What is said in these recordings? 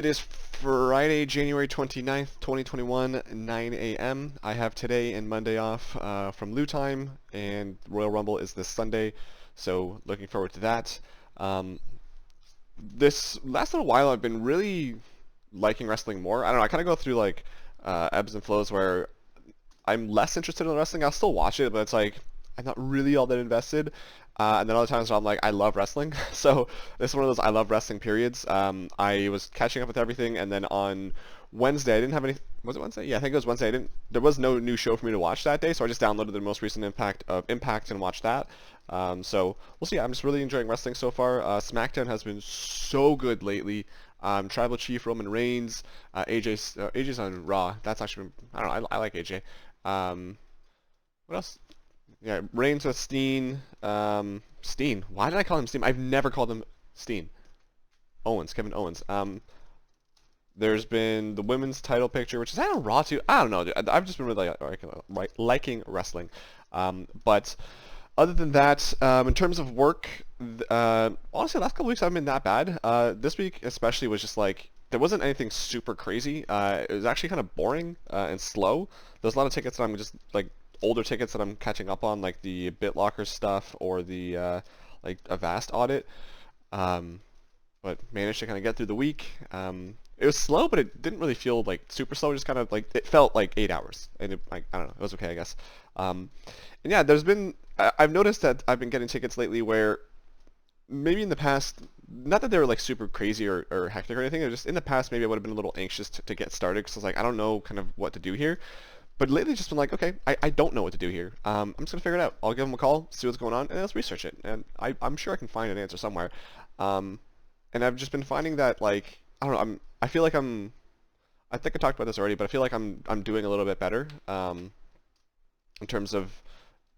It is Friday, January 29th, 2021, 9 a.m. I have today and Monday off from Lou time, and Royal Rumble is this Sunday, so looking forward to that. Um, this last little while, I've been really liking wrestling more. I don't know, I kind of go through like ebbs and flows where I'm less interested in wrestling. I'll still watch it, but it's like I'm not really all that invested. And then other times where I'm like, I love wrestling. So it's one of those I love wrestling periods. I was catching up with everything, and then on Wednesday I didn't have any. Was it Wednesday? Yeah, I think it was Wednesday. I didn't. There was no new show for me to watch that day, so I just downloaded the most recent Impact and watched that. So we'll see. I'm just really enjoying wrestling so far. SmackDown has been so good lately. Tribal Chief Roman Reigns, AJ's on Raw. That's actually been, I don't know. I like AJ. What else? Yeah, Reigns with Steen. Steen. Why did I call him Steen? I've never called him Steen. Owens, Kevin Owens. There's been the women's title picture, which is I on Raw too. I don't know, dude. I've just been really liking wrestling. But other than that, in terms of work, honestly, the last couple weeks haven't been that bad. This week especially was just like there wasn't anything super crazy. It was actually kind of boring and slow. There's a lot of tickets that I'm just like older tickets that I'm catching up on, like the BitLocker stuff or the like Avast audit. Um, but managed to kind of get through the week. It was slow, but it didn't really feel like super slow. It just kind of like it felt like 8 hours, and it, like I don't know, it was okay, I guess. And yeah, I've noticed that I've been getting tickets lately where maybe in the past, not that they were like super crazy or hectic or anything. It was just in the past maybe I would have been a little anxious to get started because I was like I don't know kind of what to do here. But lately, it's just been like, okay, I don't know what to do here. I'm just gonna figure it out. I'll give them a call, see what's going on, and let's research it. And I'm sure I can find an answer somewhere. Um, and I've just been finding that like I don't know. I feel like I think I talked about this already, but I feel like I'm doing a little bit better in terms of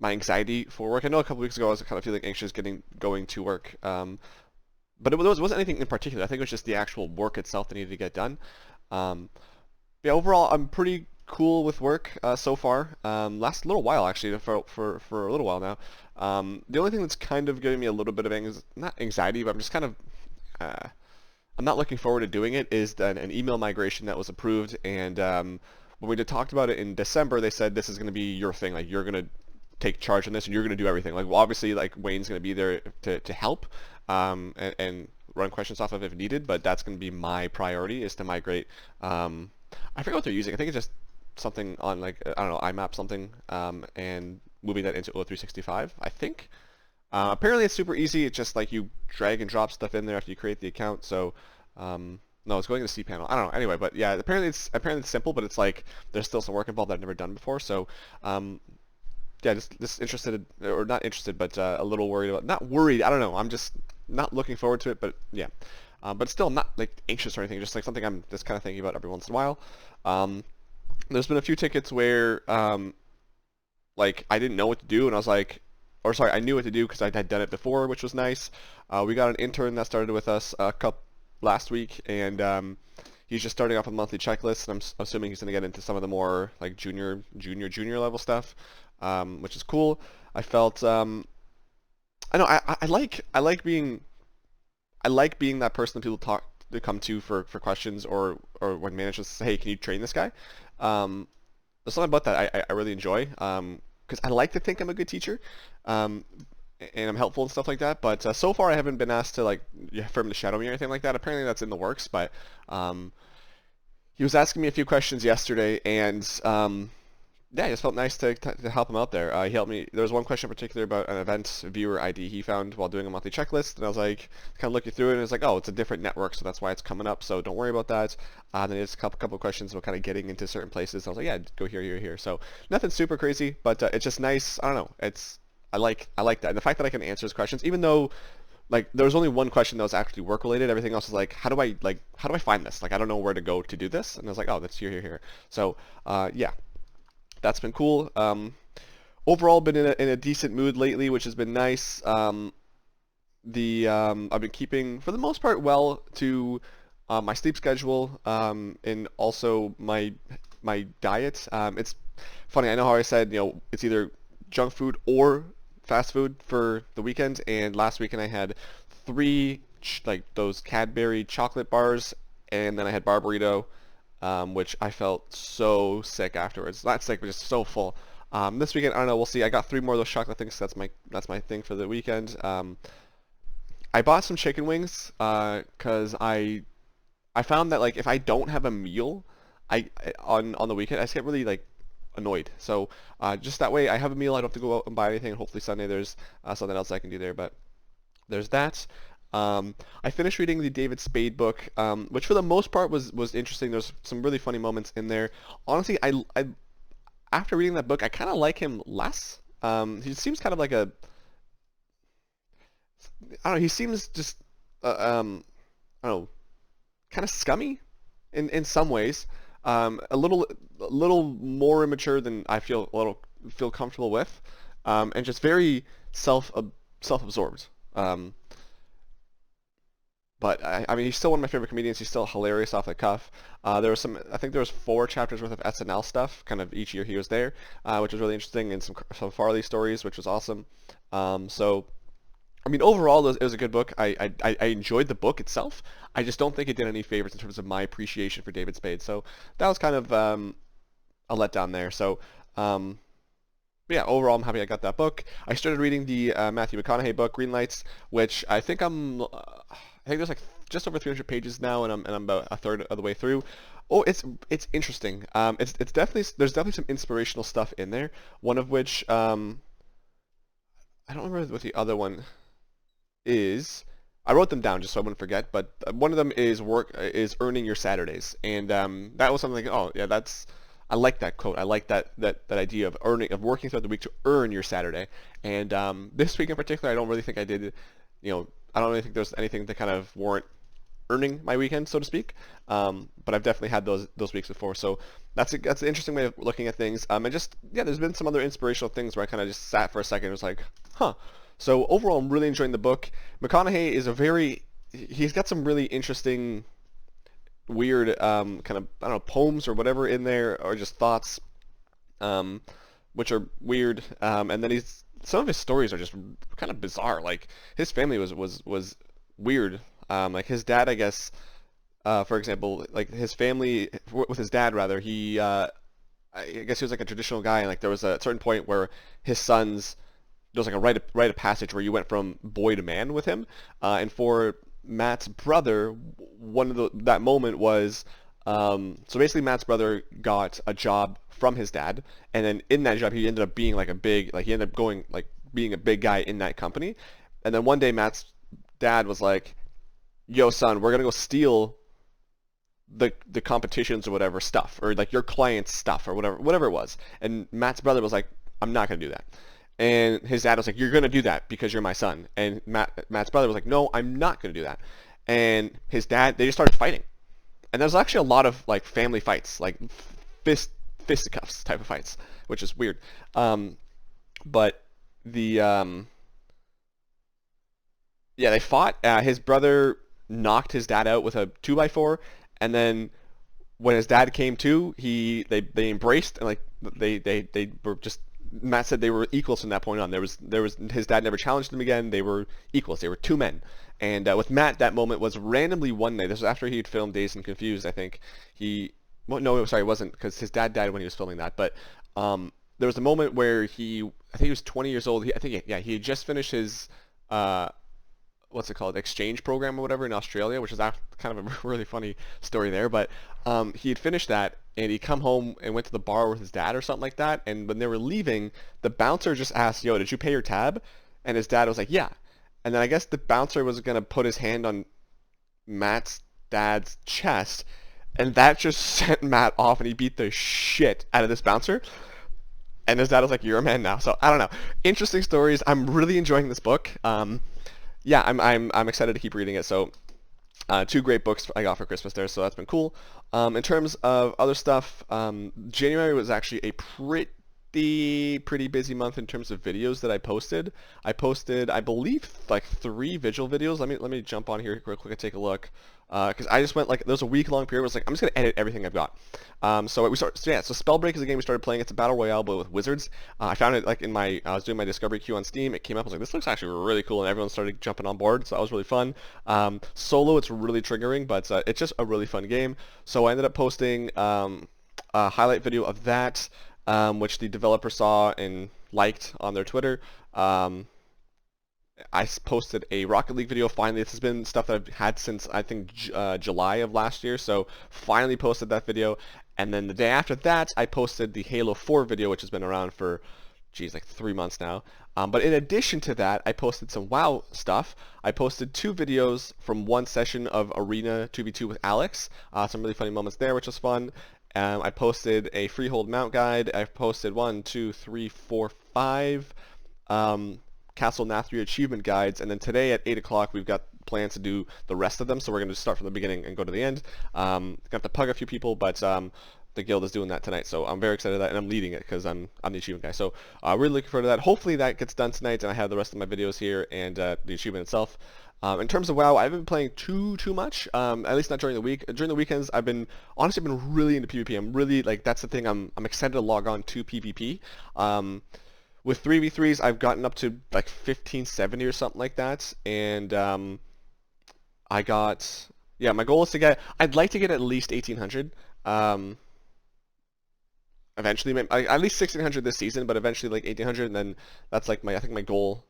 my anxiety for work. I know a couple weeks ago I was kind of feeling anxious going to work. But it wasn't anything in particular. I think it was just the actual work itself that needed to get done. Um, yeah, overall, I'm pretty cool with work so far. Last little while actually, for a little while now. The only thing that's kind of giving me a little bit of not anxiety, but I'm just kind of I'm not looking forward to doing it. Is an email migration that was approved, and when we talked about it in December, they said this is going to be your thing. Like you're going to take charge on this, and you're going to do everything. Like well, obviously, like Wayne's going to be there to help and run questions off of if needed, but that's going to be my priority is to migrate. I forget what they're using. I think it's just something on like I don't know IMAP something and moving that into O365. I think. Apparently it's super easy. It's just like you drag and drop stuff in there after you create the account. So no, it's going to cPanel. I don't know. Anyway, but yeah, apparently it's simple, but it's like there's still some work involved that I've never done before. So yeah, just interested or not interested, but a little worried about. Not worried. I don't know. I'm just not looking forward to it, but yeah. But still, I'm not like anxious or anything. Just like something I'm just kind of thinking about every once in a while. There's been a few tickets where like I didn't know what to do, and I was like, or sorry, I knew what to do because I had done it before, which was nice. We got an intern that started with us last week, and he's just starting off a monthly checklist, and I'm assuming he's going to get into some of the more like junior level stuff, which is cool. I felt I know I like being that person that people come to for questions or when managers say, hey, can you train this guy? There's something about that I really enjoy because I like to think I'm a good teacher um, and I'm helpful and stuff like that. But so far I haven't been asked to like for him to shadow me or anything like that. Apparently that's in the works, but he was asking me a few questions yesterday, and yeah, it just felt nice to help him out there. He helped me. There was one question in particular about an event viewer ID he found while doing a monthly checklist, and I was like, kind of looking through it, and it's like, oh, it's a different network, so that's why it's coming up. So don't worry about that. Then there's a couple of questions about kind of getting into certain places. I was like, yeah, go here, here, here. So nothing super crazy, but it's just nice. I don't know. I like that, and the fact that I can answer his questions, even though like there was only one question that was actually work related. Everything else was like, how do I find this? Like I don't know where to go to do this, and I was like, oh, that's here, here, here. So yeah, that's been cool. Overall, been in a decent mood lately, which has been nice. I've been keeping, for the most part, well to my sleep schedule and also my diet. It's funny. I know how I said it's either junk food or fast food for the weekend, and last weekend I had three like those Cadbury chocolate bars and then I had Barburrito, which I felt so sick afterwards. Not sick, but just so full. This weekend, I don't know. We'll see. I got 3 more of those chocolate things. So that's my thing for the weekend. I bought some chicken wings because I found that like if I don't have a meal, on the weekend I just get really like annoyed. So just that way I have a meal. I don't have to go out and buy anything. And hopefully Sunday there's something else I can do there. But there's that. I finished reading the David Spade book, which for the most part was interesting. There's some really funny moments in there. Honestly, I after reading that book, I kind of like him less. He seems kind of like a I don't know. He seems just I don't know, kind of scummy in some ways. A little more immature than I feel comfortable with, and just very self-absorbed. But I mean, he's still one of my favorite comedians. He's still hilarious off the cuff. There was I think there was 4 chapters worth of SNL stuff, kind of each year he was there, which was really interesting, and some Farley stories, which was awesome. So, I mean, overall, it was a good book. I enjoyed the book itself. I just don't think it did any favors in terms of my appreciation for David Spade. So that was kind of a letdown there. So, but yeah, overall, I'm happy I got that book. I started reading the Matthew McConaughey book, Green Lights, which I think I think there's like just over 300 pages now, and I'm about a third of the way through. Oh, it's interesting. It's definitely there's definitely some inspirational stuff in there. One of which I don't remember what the other one is. I wrote them down just so I wouldn't forget, but one of them is earning your Saturdays, and that was something like, oh yeah, I like that quote. I like that idea of working throughout the week to earn your Saturday. And this week in particular, I don't really think I did, I don't really think there's anything to kind of warrant earning my weekend, so to speak. But I've definitely had those weeks before, so that's an interesting way of looking at things. And just there's been some other inspirational things where I kind of just sat for a second and was like, huh. So overall, I'm really enjoying the book. McConaughey is he's got some really interesting, weird kind of, I don't know, poems or whatever in there, or just thoughts, which are weird. And then some of his stories are just kind of bizarre. Like his family was weird. Like his dad, I guess, for example, like his family with his dad rather, I guess he was like a traditional guy, and like there was a certain point where his sons there was like a rite of passage where you went from boy to man with him, and for Matt's brother, that moment was so basically Matt's brother got a job from his dad, and then in that job he ended up being like he ended up going like being a big guy in that company, and then one day Matt's dad was like, "Yo, son, we're gonna go steal the competitions or whatever stuff, or like your client's stuff or whatever it was," and Matt's brother was like, "I'm not gonna do that." And his dad was like, "You're gonna do that because you're my son." And Matt's brother was like, "No, I'm not gonna do that." And his dad, they just started fighting. And there's actually a lot of like family fights, like fisticuffs type of fights, which is weird. But they fought. His brother knocked his dad out with a 2x4, and then when his dad came to, they embraced, and like they were just. Matt said they were equals from that point on. There was his dad never challenged them again. They were equals. They were 2 men. And with Matt, that moment was randomly one night. This was after he had filmed Dazed and Confused. I think no, sorry, it wasn't, because his dad died when he was filming that. But there was a moment where I think he was 20 years old. He had just finished his what's it called, exchange program or whatever in Australia, which is kind of a really funny story there. But he had finished that, and he'd come home and went to the bar with his dad or something like that. And when they were leaving, the bouncer just asked, "Yo, did you pay your tab?" And his dad was like, "Yeah." And then I guess the bouncer was gonna put his hand on Matt's dad's chest, and that just sent Matt off, and he beat the shit out of this bouncer. And his dad was like, "You're a man now." So I don't know. Interesting stories. I'm really enjoying this book. Yeah, I'm excited to keep reading it. So 2 great books I got for Christmas there, so that's been cool. In terms of other stuff, January was actually a pretty pretty busy month in terms of videos that I posted. I posted, I believe, like 3 visual videos. Let me jump on here real quick and take a look. Because I just went like, there was a week-long period where I was like, I'm just going to edit everything I've got. So Spellbreak is a game we started playing. It's a battle royale, but with wizards. I found it like I was doing my discovery queue on Steam. It came up, I was like, this looks actually really cool, and everyone started jumping on board, so that was really fun. Solo, it's really triggering, but it's just a really fun game. So I ended up posting a highlight video of that, which the developer saw and liked on their Twitter. I posted a Rocket League video finally. This has been stuff that I've had since I think July of last year, so finally posted that video. And then the day after that, I posted the Halo 4 video, which has been around for, geez, like 3 months now. But in addition to that, I posted some WoW stuff. I posted 2 videos from one session of Arena 2v2 with Alex. Some really funny moments there, which was fun. I posted a Freehold mount guide. I posted 1, 2, 3, 4, 5 Castle Nathria achievement guides, and then today at 8 o'clock we've got plans to do the rest of them, so we're going to start from the beginning and go to the end. Gonna have to pug a few people, but the guild is doing that tonight, so I'm very excited that, and I'm leading it because I'm the achievement guy. So really looking forward to that. Hopefully that gets done tonight, and I have the rest of my videos here and the achievement itself. In terms of WoW, I haven't been playing too much, at least not during the week. During the weekends, I've been really into PvP. I'm really, like, that's the thing, I'm excited to log on to PvP. With 3v3s, I've gotten up to like 1570 or something like that, and I got, yeah, my goal is to get, I'd like to get at least 1800. Eventually, at least 1600 this season, but eventually like 1800, and then that's like I think my goal.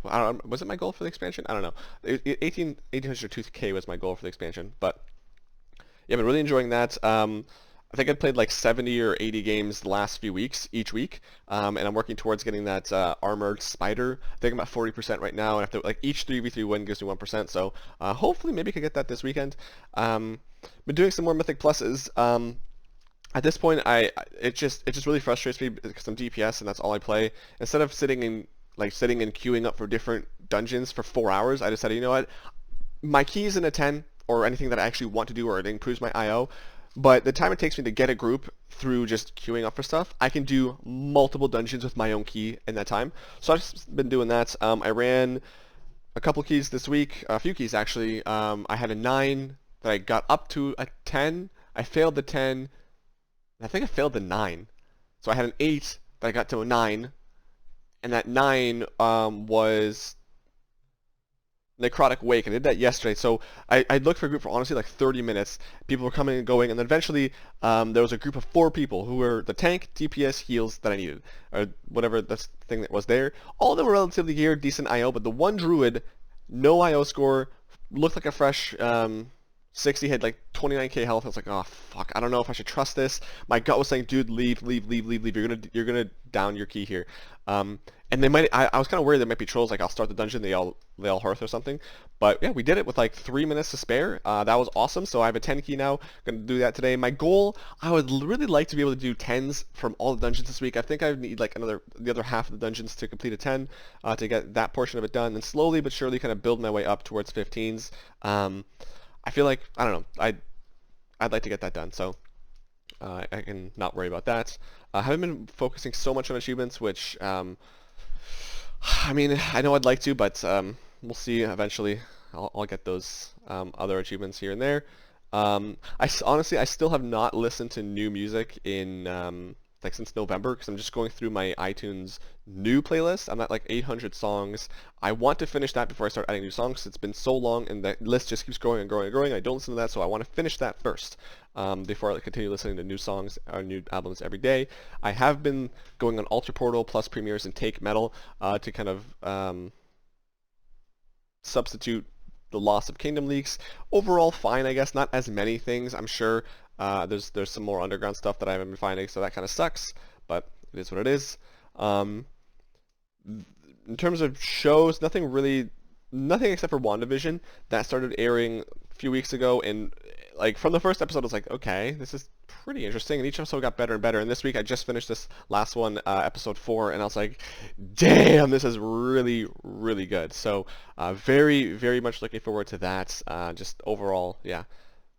I don't know, was it my goal for the expansion? I don't know. 1800 2K was my goal for the expansion, but yeah, I've been really enjoying that. I think I played like 70 or 80 games the last few weeks, each week, and I'm working towards getting that Armored Spider. I think I'm at 40% right now, and after like each 3v3 win gives me 1%, so hopefully maybe I could get that this weekend. Been doing some more Mythic Pluses. At this point, it just really frustrates me because I'm DPS and that's all I play. Instead of sitting and queuing up for different dungeons for 4 hours, I decided, you know what, my key isn't a 10 or anything that I actually want to do or it improves my IO. But the time it takes me to get a group through just queuing up for stuff, I can do multiple dungeons with my own key in that time. So I've just been doing that. I ran a couple keys this week, a few keys actually. I had a 9 that I got up to a 10. I failed the 10. I think I failed the 9. So I had an 8 that I got to a 9. And that 9 was Necrotic Wake. I did that yesterday, so I looked for a group for honestly like 30 minutes. People were coming and going, and then eventually there was a group of 4 people who were the tank, DPS, heals that I needed, or whatever the thing that was there. All of them were relatively geared, decent IO, but the one druid, no IO score, looked like a fresh 60, had like 29k health. I was like, oh fuck, I don't know if I should trust this. My gut was saying, dude, leave. You're gonna down your key here. And they might. I was kind of worried there might be trolls. Like I'll start the dungeon, they all hearth or something. But yeah, we did it with like 3 minutes to spare. That was awesome. So I have a 10 key now. Gonna do that today. My goal, I would really like to be able to do 10s from all the dungeons this week. I think I need like the other half of the dungeons to complete a 10 to get that portion of it done, and slowly but surely kind of build my way up towards 15s. I feel like, I don't know, I'd like to get that done, so I can not worry about that. I haven't been focusing so much on achievements, which, I mean, I know I'd like to, but we'll see eventually. I'll get those other achievements here and there. Honestly, I still have not listened to new music in like since November, because I'm just going through my iTunes new playlist. I'm at like 800 songs. I want to finish that before I start adding new songs. It's been so long, and the list just keeps growing and growing and growing. I don't listen to that, so I want to finish that first before I continue listening to new songs or new albums every day. I have been going on Ultra Portal plus Premieres and Take Metal to kind of substitute the Lost of Kingdom leaks. Overall, fine, I guess. Not as many things, I'm sure. There's some more underground stuff that I haven't been finding, so that kind of sucks, but it is what it is. In terms of shows, nothing except for WandaVision that started airing a few weeks ago, and like from the first episode I was like, okay, this is pretty interesting, and each episode got better and better, and this week I just finished this last one, episode 4, and I was like, damn, this is really good. So very much looking forward to that. Just overall, yeah,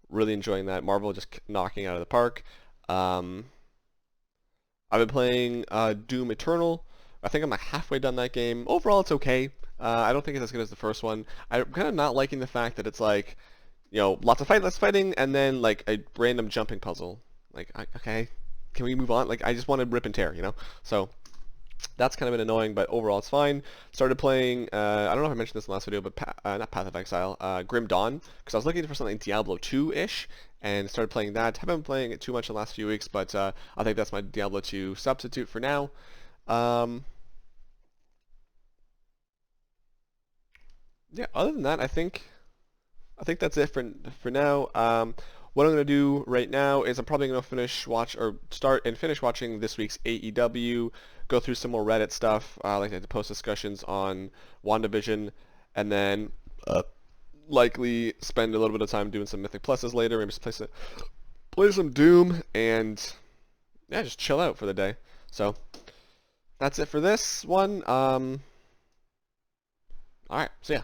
really enjoying that. Marvel just knocking out of the park. I've been playing Doom Eternal. I think I'm like halfway done that game. Overall, it's okay. I don't think it's as good as the first one. I'm kind of not liking the fact that it's like, lots of fighting, and then like a random jumping puzzle. Like, okay, can we move on? Like, I just want to rip and tear, So that's kind of been annoying, but overall it's fine. Started playing, I don't know if I mentioned this in the last video, but not Path of Exile, Grim Dawn, because I was looking for something Diablo 2-ish, and started playing that. Haven't been playing it too much in the last few weeks, but I think that's my Diablo 2 substitute for now. Yeah, other than that, I think that's it for now. What I'm gonna do right now is I'm probably gonna start and finish watching this week's AEW, go through some more Reddit stuff, like the post discussions on WandaVision, and then likely spend a little bit of time doing some Mythic Pluses later. Maybe just play some Doom, and yeah, just chill out for the day. So that's it for this one. All right, so yeah.